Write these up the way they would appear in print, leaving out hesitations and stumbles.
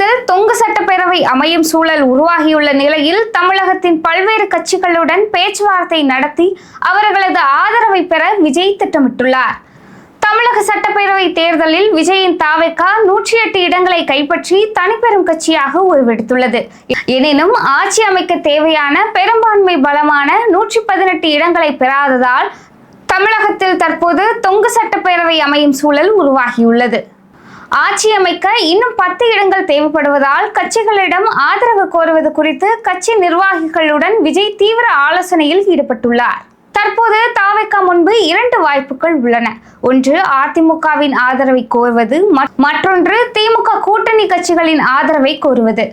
தமிழகத்தில் தொங்கு சட்டப்பேரவை அமையும் சூழல் உருவாகியுள்ள நிலையில் தமிழகத்தின் பல்வேறு கட்சிகளுடன் பேச்சுவார்த்தை நடத்தி அவர்களது ஆதரவை பெற விஜய் திட்டமிட்டுள்ளார். தமிழக சட்டப்பேரவை தேர்தலில் விஜயின் தாவேகா 108 இடங்களை கைப்பற்றி தனிப்பெரும் கட்சியாக உருவெடுத்துள்ளது. எனினும் ஆட்சி அமைக்க தேவையான பெரும்பான்மை பலமான 118 இடங்களை பெறாததால் தமிழகத்தில் தற்போது தொங்கு சட்டப்பேரவை அமையும் சூழல் உருவாகியுள்ளது. ஆட்சி அமைக்க இன்னும் 10 இடங்கள் தேவைப்படுவதால் கட்சிகளிடம் ஆதரவு கோருவது குறித்து கட்சி நிர்வாகிகளுடன் விஜய் தீவிர ஆலோசனையில் ஈடுபட்டுள்ளார். தற்போது தாவேகா முன்பு 2 வாய்ப்புகள் உள்ளன. ஒன்று அதிமுகவின் ஆதரவை கோருவது, மற்றொன்று திமுக கூட்டணி கட்சிகளின் ஆதரவை கோருவது.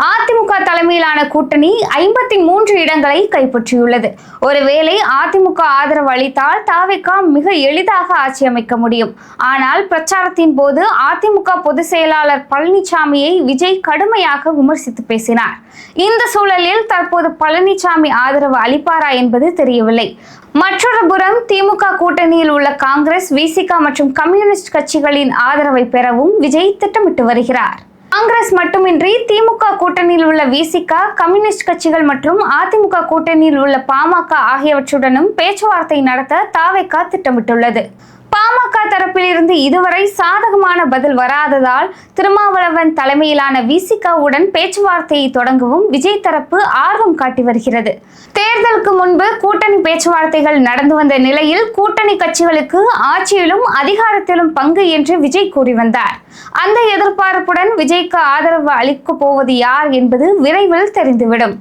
அதிமுக தலைமையிலான கூட்டணி 53 இடங்களை கைப்பற்றியுள்ளது. ஒருவேளை அதிமுக ஆதரவு அளித்தால் தாவேகா மிக எளிதாக ஆட்சி அமைக்க முடியும். ஆனால் பிரச்சாரத்தின் போது அதிமுக பொதுச் செயலாளர் பழனிசாமியை விஜய் கடுமையாக விமர்சித்து பேசினார். இந்த சூழலில் தற்போது பழனிசாமி ஆதரவு அளிப்பாரா என்பது தெரியவில்லை. மற்றொரு புறம் திமுக கூட்டணியில் உள்ள காங்கிரஸ், விசிக மற்றும் கம்யூனிஸ்ட் கட்சிகளின் ஆதரவை பெறவும் விஜய் திட்டமிட்டு வருகிறார். காங்கிரஸ் மட்டுமின்றி திமுக கூட்டணியில் உள்ள விசிக, கம்யூனிஸ்ட் கட்சிகள் மற்றும் அதிமுக கூட்டணியில் உள்ள பாமக ஆகியவற்றுடனும் பேச்சுவார்த்தை நடத்த தாவேகா திட்டமிட்டுள்ளது. பாமக தரப்பிலிருந்து இதுவரை சாதகமான பதில் வராததால் திருமாவளவன் தலைமையிலான விசிகவுடன் பேச்சுவார்த்தையை தொடங்கவும் விஜய் தரப்பு ஆர்வம் காட்டி வருகிறது. தேர்தலுக்கு முன்பு கூட்டணி பேச்சுவார்த்தைகள் நடந்து வந்த நிலையில் கூட்டணி கட்சிகளுக்கு ஆட்சியிலும் அதிகாரத்திலும் பங்கு என்று விஜய் கூறி வந்தார். அந்த எதிர்பார்ப்புடன் விஜய்க்கு ஆதரவு அளிக்க போவது யார் என்பது விரைவில் தெரிந்துவிடும்.